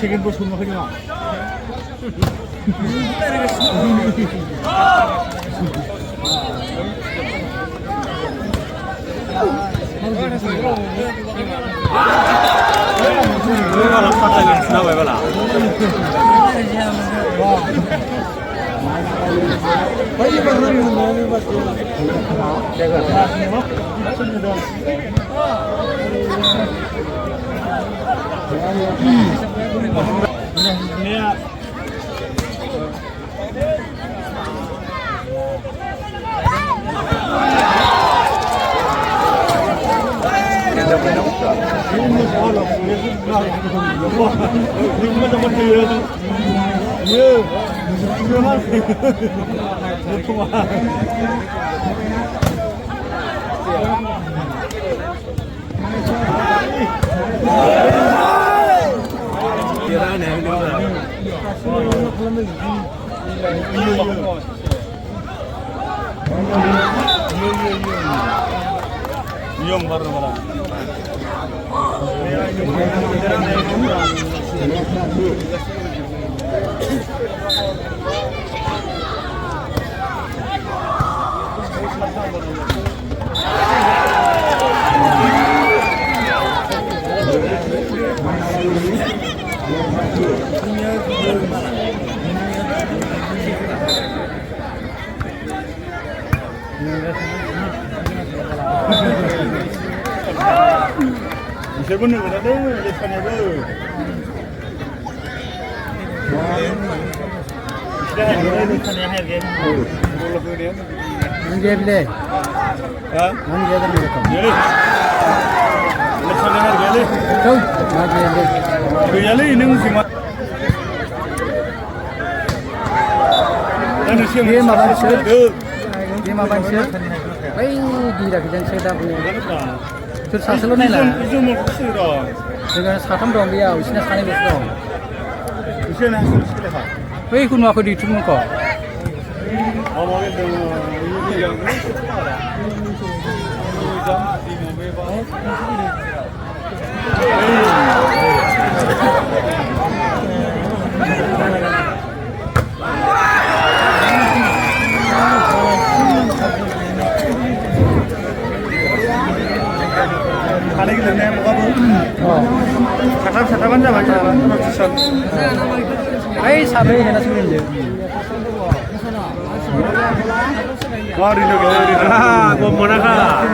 책임 뭐 손을 하지 마. 위험 바로 말아. 세 번을 그래도 이제 선역을 시간을 선역하게 뭘로 그래요? 문제인데. 아? 문제가 뭐랄까? 열이 선역하게 좀 그 열이 있는สิ่ง 나는 시험 뒤에 마반 씨. 그 뒤에 마반 씨. 아이 디라 그냥 세다 보니. 그러니까 저 사슬로 내라. 이좀을 혹시라 제가 사탐 동비야. 우신에 사는 게 있어. 이제는 학생 시대가 왜 이군 와서 뒤tum는 거? 어머니도 이게 양이 좋아라. 가는 게 됐네, 뭐가 뭐. 사람 앉아 맞아. 아이 사배 해나 쓰는데. 아, 뭐 뭐나가.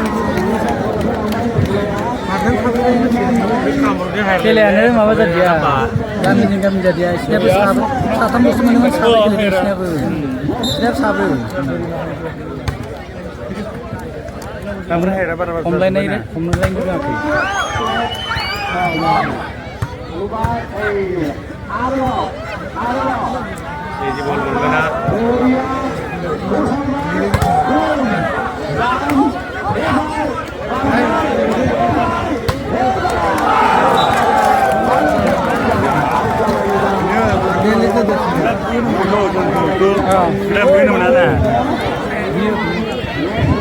Kalian mau apa dia? Kami tinggal menjadi setiap satu musim dengan satu setiap sabu. Kamera hai apa apa. Online ni deh, online juga aku. Jadi boleh mana?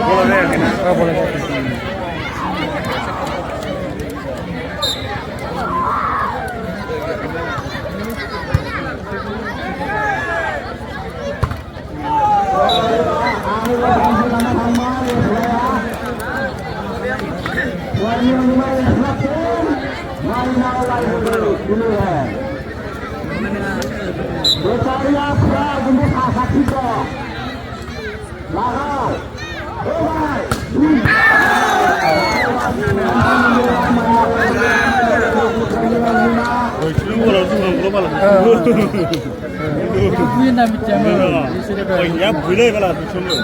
Boleh mana? Boleh. Kuina macam ya boleh kalau dulu.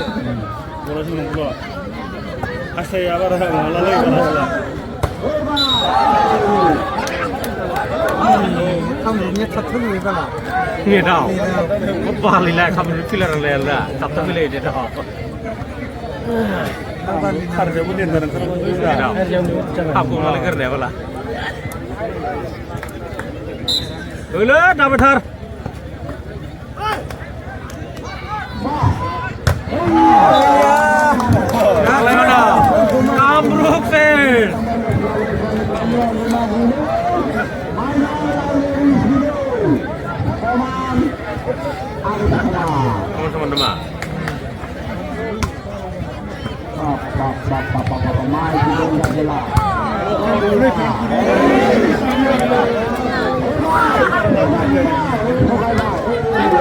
Bola sini bola. Asal ya bara lalai bara. kamu ni satu ni bala. Ni dah. Apa lila kamu pilih orang lah. Tak tahu pilih dia dah. Harga boleh barang terus. Ni dah. Aku malah kerja bala. Dulu dah betul. Amruk sen. Teman-teman.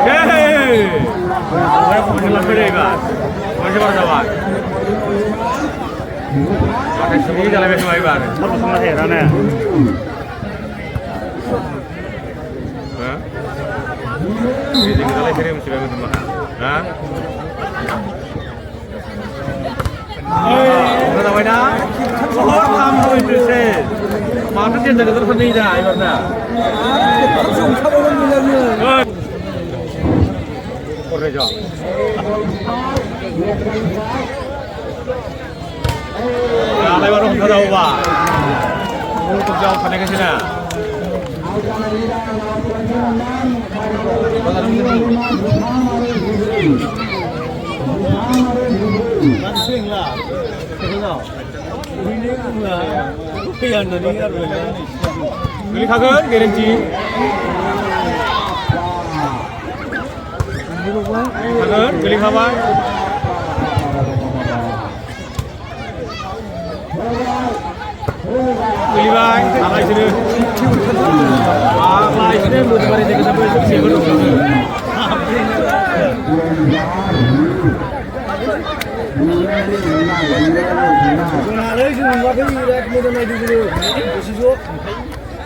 Hei, saya pun nak berdebat. Macam mana jawab? Pakai sini dalam macam mana? Apa semua heran ya? Ini kita lagi kirim sudah macam mana? Hah? Kita tahu dah. Oh, kamu itu sih. Mana dia dekat terus ni dah, ibaratnya. Korang jawab. Kalau baru kita tahu bah. Untuk jawab pada ke sini. Masing lah. Kenal. Ini lah. Yang nanti ada ni. Beli kaget, garansi. Kaget, beli kawan. Beli baik, alai sini. Alai sini, mudah beri dekat sampai siapa dulu. Kenal sih, nggak boleh irak ni tu nanti dulu. Siswa.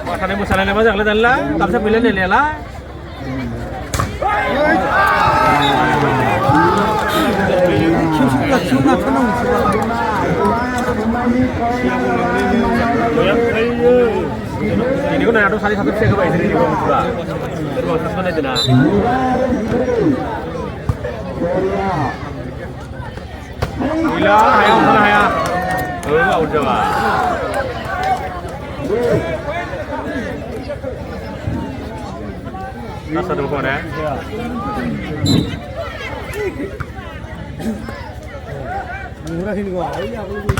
Makannya masalah apa jangan letak lah, tak bisa pilih ni lah. Ini kan ada satu satu saya kebaik sini juga muda. Terus mana itu nak? Gila, ayam mana ayam? Oh, udah lah. Nasa dulu kau ni? Murah ini gua. Ini aku ni.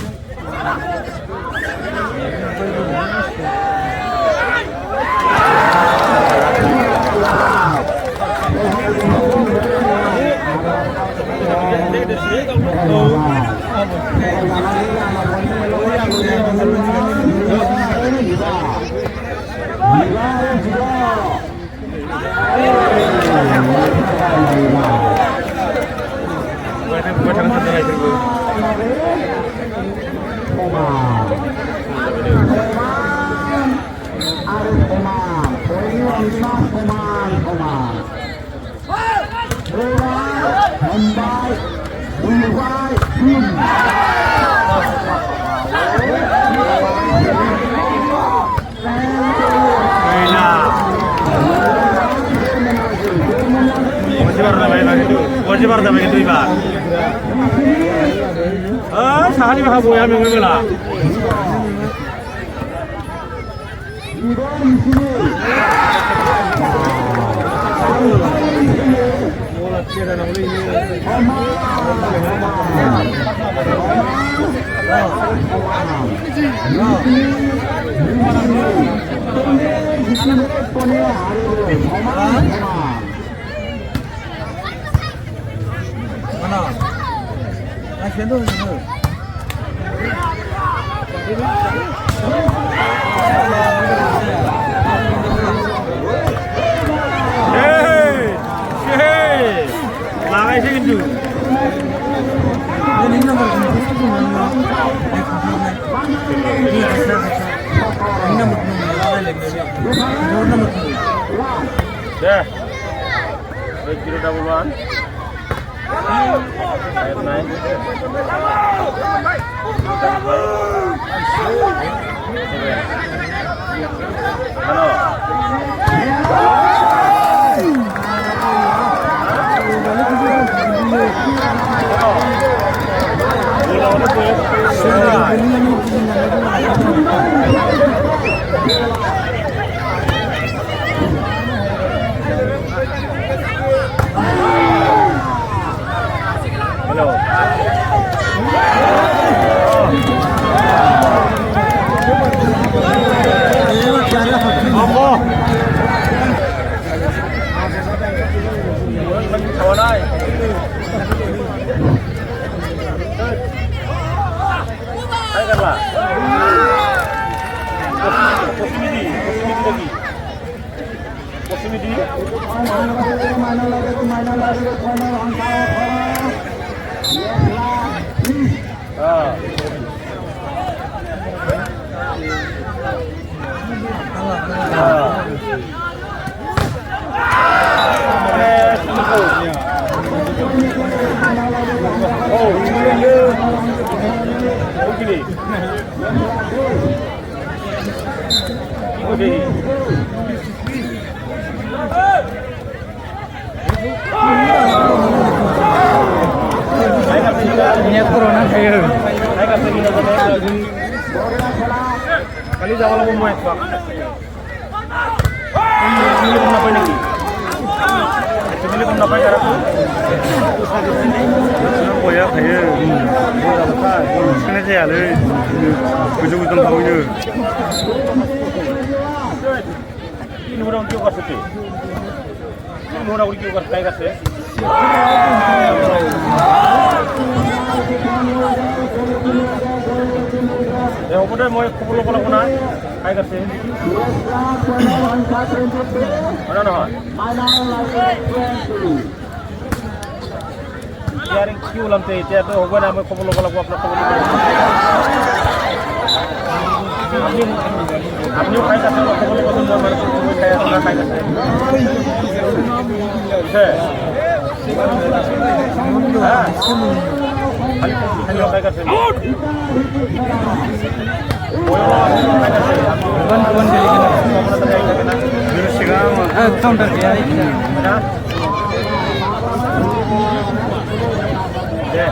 Wajib ada begitu ibarat. Sehari mahal boya minggu lah. Mana? Nak cendol ni. লাগাইছে কিন্তু deh 011 halo kali jawab lo mau Pak. Ini kenapa ini? Ini kenapa ya? Kenapa ya? Kayak kena saya le. Ujung-ujung tahu je. Ini orang kau kasih. Ini orang kau kasih kayak kasih. Ya, udah mau kupul kupul kuna, kayak kasih. Mana noh? Yaring kiu lam teh, jadi tu hogan nama kupul kupul aku upload kupul. Abni kayak kasih kupul kupul tu mana kupul kayak mana kayak kasih. Ah. Hello, kayak kasih. Wan kali kena. Terus sekarang counter dia. Mana? Ya.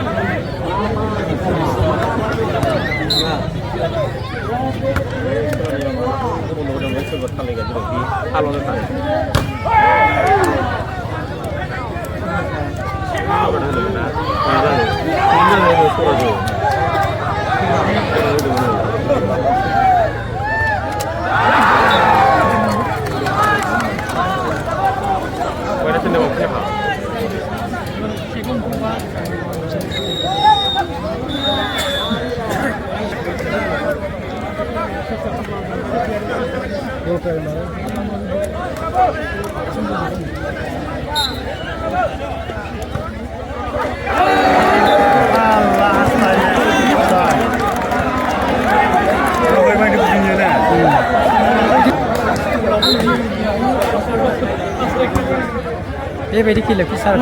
बेबायदि खेलाखौ सार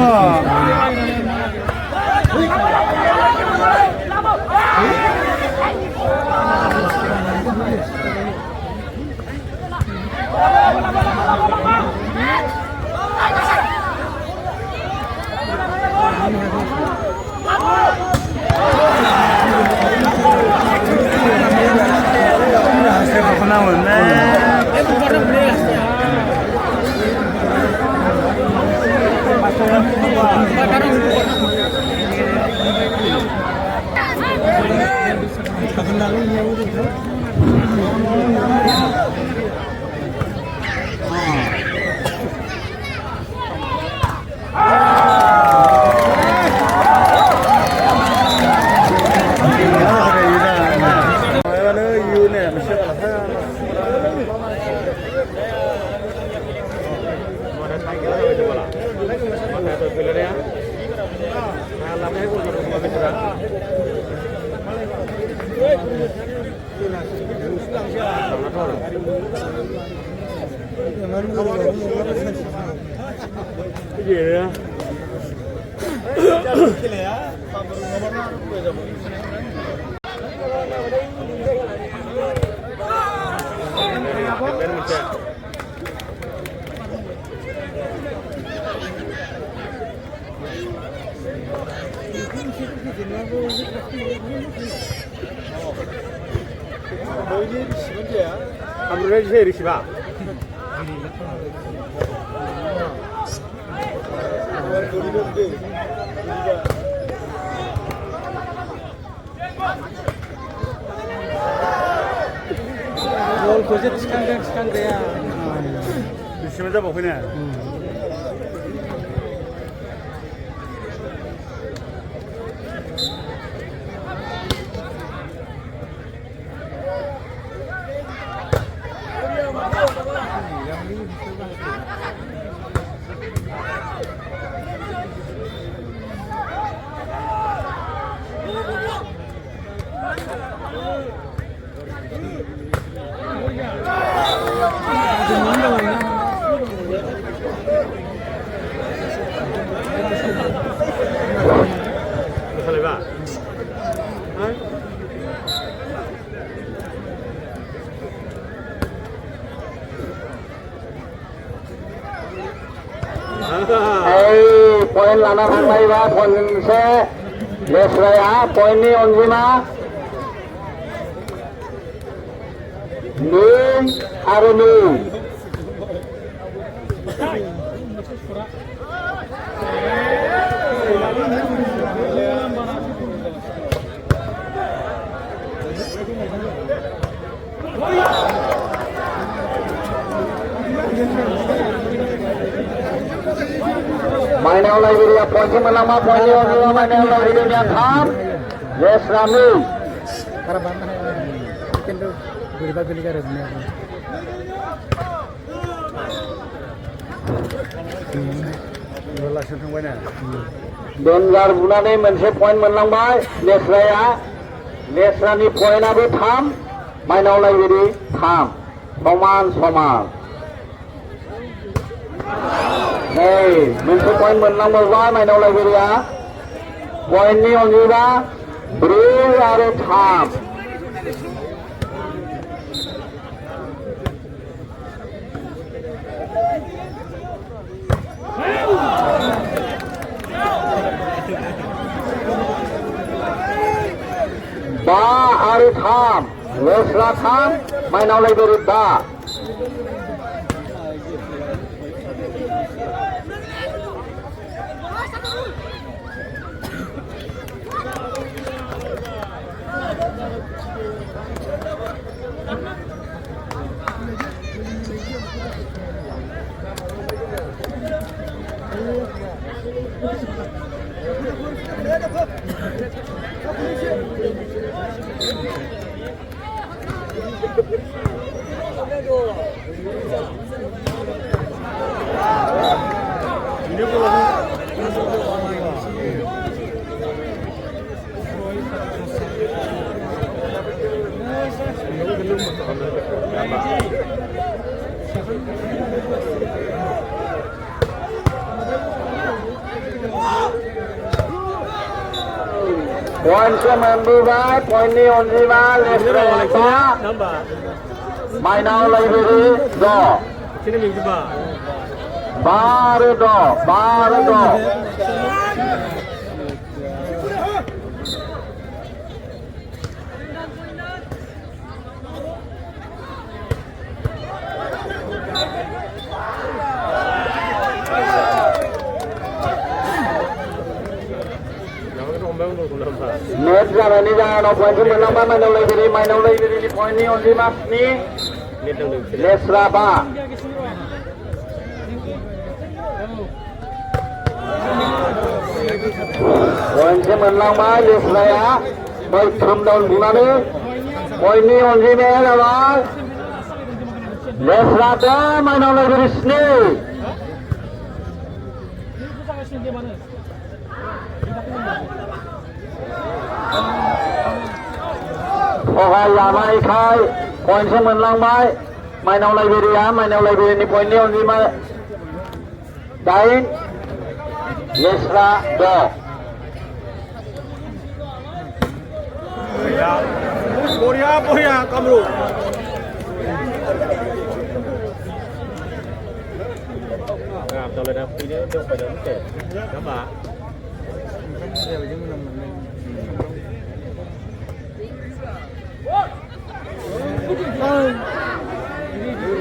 cái gì đấy 아무래도 제일 싫어. Gol koca çıkan ya. Düşmede bak yine. Poin lana thang ba poin se Lesraya poin ni onjima Nung Arunu Mainau Liberia poin melama poin ni onjima Mainau Liberia tham Lesranu Karena bantah mungkin tuh beli kan resmi. Relation thằng bên này. Dengar bunane mense poin menlangbai Lesrani poin abe tham Mainau Liberia tham Soman Hey, mense poin menlangbai Mainau Liberia poin ni onjima Bru are tham Ba are tham Lesra tham Mainau Liberia ba Poin sembilan poin ni onjima Lesraya ba Mainau Liberia do Sini minggu ba. Baru do Net jalan ni jangan no poin sembilan ba Mainau Liberia ni poin ni onjima ni Lesraya ba poin sembilan ba Lesraya baik thum daun bunane पॉइंटनि अनजिमाया जाबाय लेस्रा 10 माइनाव library 7 सहाय लानायखाय पॉइन्टसो मोनलांबाय माइनाव लाइब्रेरिनि पॉइन्टनि अनजिमा 8 लेस्रा 10 Boria Kamru. Làm cho lên đây tí nữa không phải đến kể các bạn.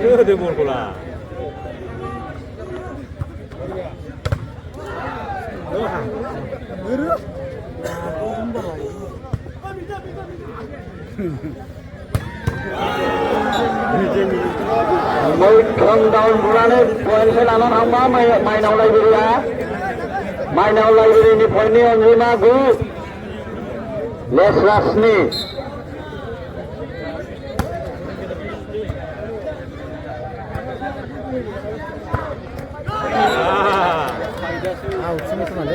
Đưa từ một của là. Mới không đâu ra đây poin sẽ làm nó không bá mày nào lại đi á mày nào lại đi poin ni on lima gu let's last ni sini tu mana?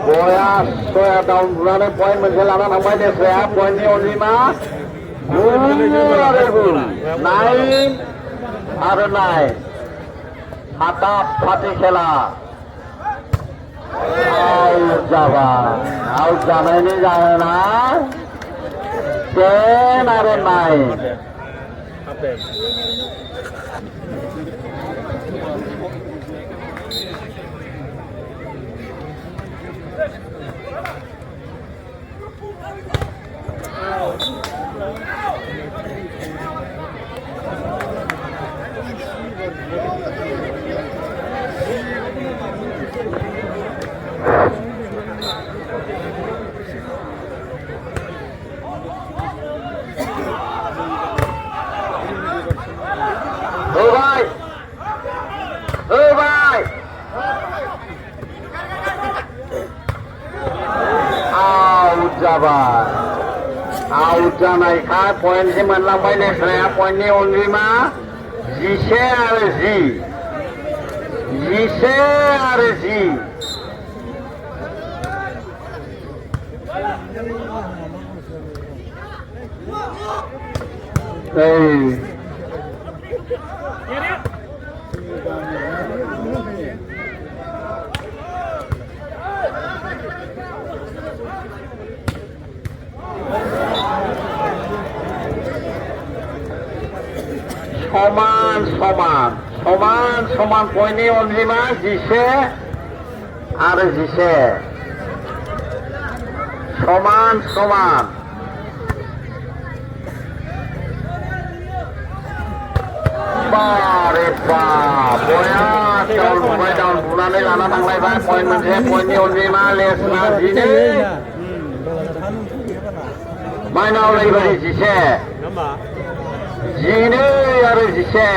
Boya soya down bulan poin menjelang nampai desya poin ni onlima nine ada nine atap pati khela out jana ini jana ten ada nine out janai kha point si menlambai lesra point ni onlima jise arzi Soman poin ni onlima jise soman barepa boya down bulan ni lana tanglai ba poin poin ni onlima lesna jine mainaw laibari jise jine are jise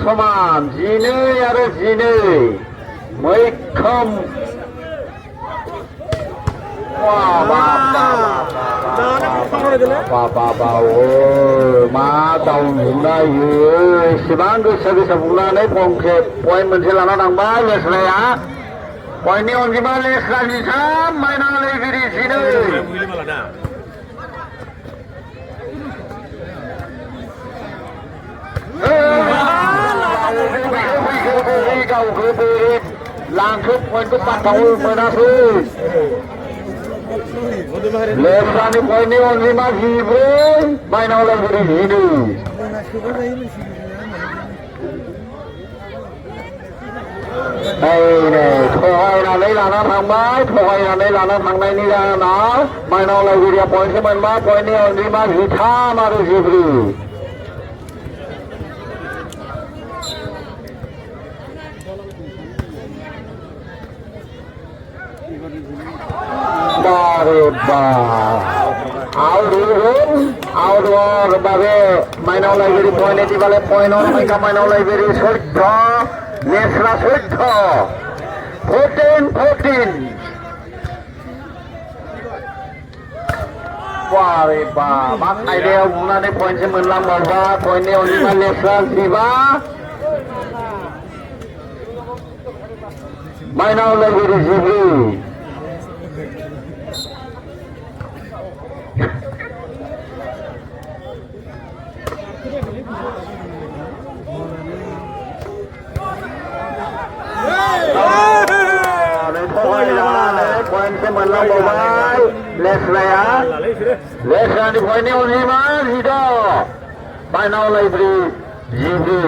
soman jine are jine moikham ma tàu bulan sebang gosa bulan pongke poin mense lana tangbai lesra ya poin ni onjima lesra jisa mainang laibiri jine Cầu cứ về làng khúc quên có bắt đầu mới ra thôi. Lên ra đi quay đi on đi mà gì với bài nào là gì đi. Đây này, thôi là đây là nó thằng bái, thôi là đây là nó thằng này đi ra nó. Bài nào là gì đi quay cho mình mà quay đi on đi mà gì tha mà được gì đi. Outdoor ভাবে Mainao library point এটি বলে point অনেকা Mainao library সৈধ্য নেসরা সৈধ্য 14 Wah, bak idea bulan poin semenlang bahwa poinnya oleh Nesra Siva mainau laibrery Sivi poin semenlang bahwa Lesra ya Lesra di poinnya oleh Mas Hido mainau laibrery Sivi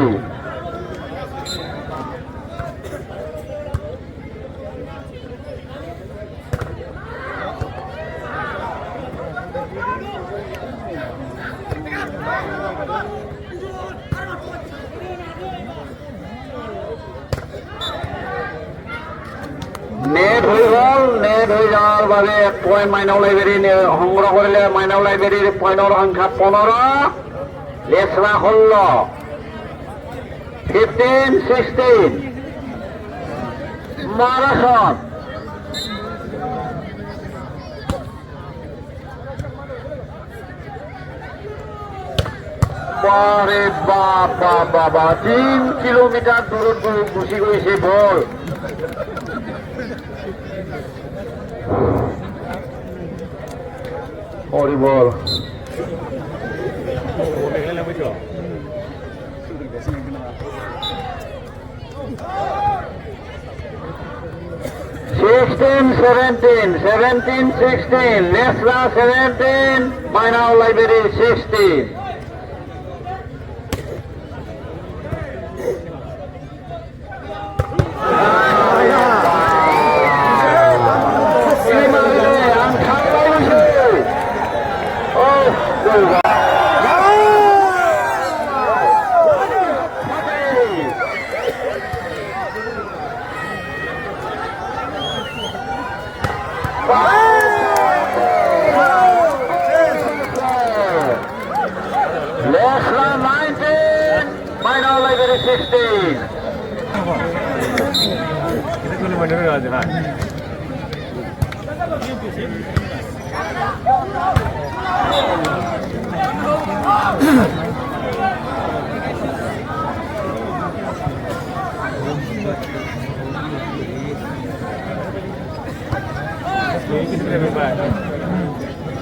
net হয়ে যাওয়ার ভাবে এক point Mainao library সংগ্রহ করলে মাইনাও লাইব্রেরির পয়েন্টের সংখ্যা 15 লেসরা 16 15 16 মারাসন বারে বাবা 3 কিলোমিটার দূরত্ব গুছি গৈছে বল horrible 17-16 Nesra 17 Mainau Library 16 Lesra 19 Mainau Library 16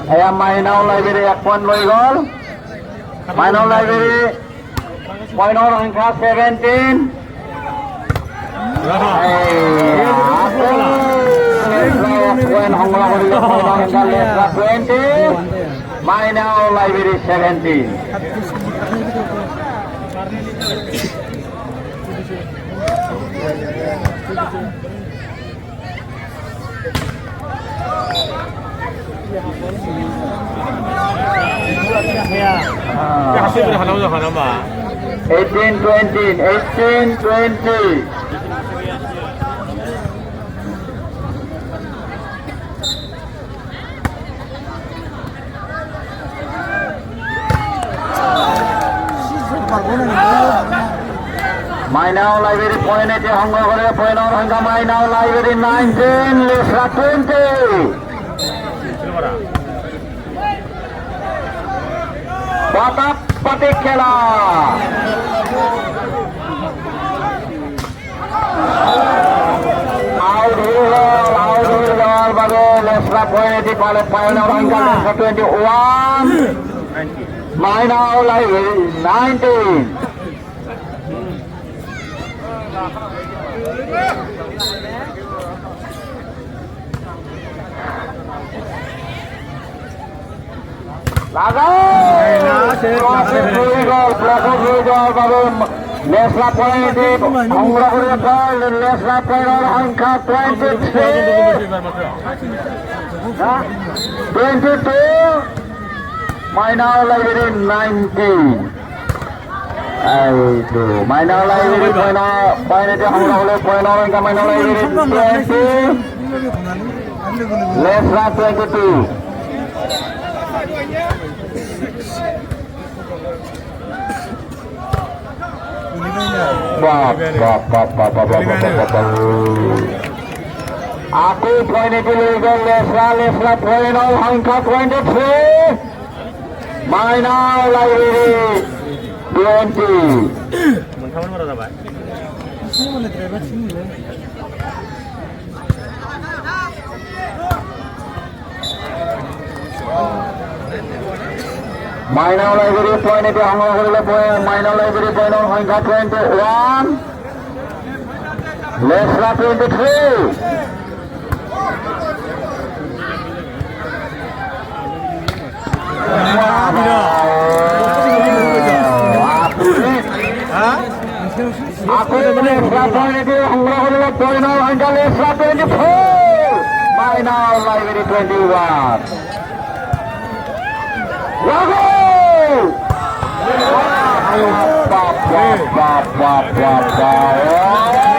Ayam Mainau Library 1 point loi gol Mainau Library point orang angka 17 point hongla kori point angka Lesra 20 Mainau Library 17 18-20 Mainau Library point এটি সংগ্রহ করে পয়েন্টের সংখ্যা Mainau Library 19 Lesra 20 পাতাপাতি খেলা out হয়ে যাওয়ার বাদে লেসরা point পালে পয়েন্টের সংখ্যা Lesra 21 Mainau Library 19 Lesla point সংগ্রহ করে বল লেসলা পয়েন্টের সংখ্যা 22 মাইনার লাইব্রেরি 19 এই তো মাইনার লাইব্রেরি পয়েন্টে সংগ্রহ হলে পয়েন্টের সংখ্যা minor library 20 লেসলা 22 Aku poin itu legal lesla poin angka 23 minor library 20 minor library point itu angka minor library point angka 21 lesla 23 Aku poin itu সংগ্রহ হলো পয়েন্ট সংখ্যা লেসলা 24 minor library 21 Bravo! Bap, bap, bap, bap, bap, bap.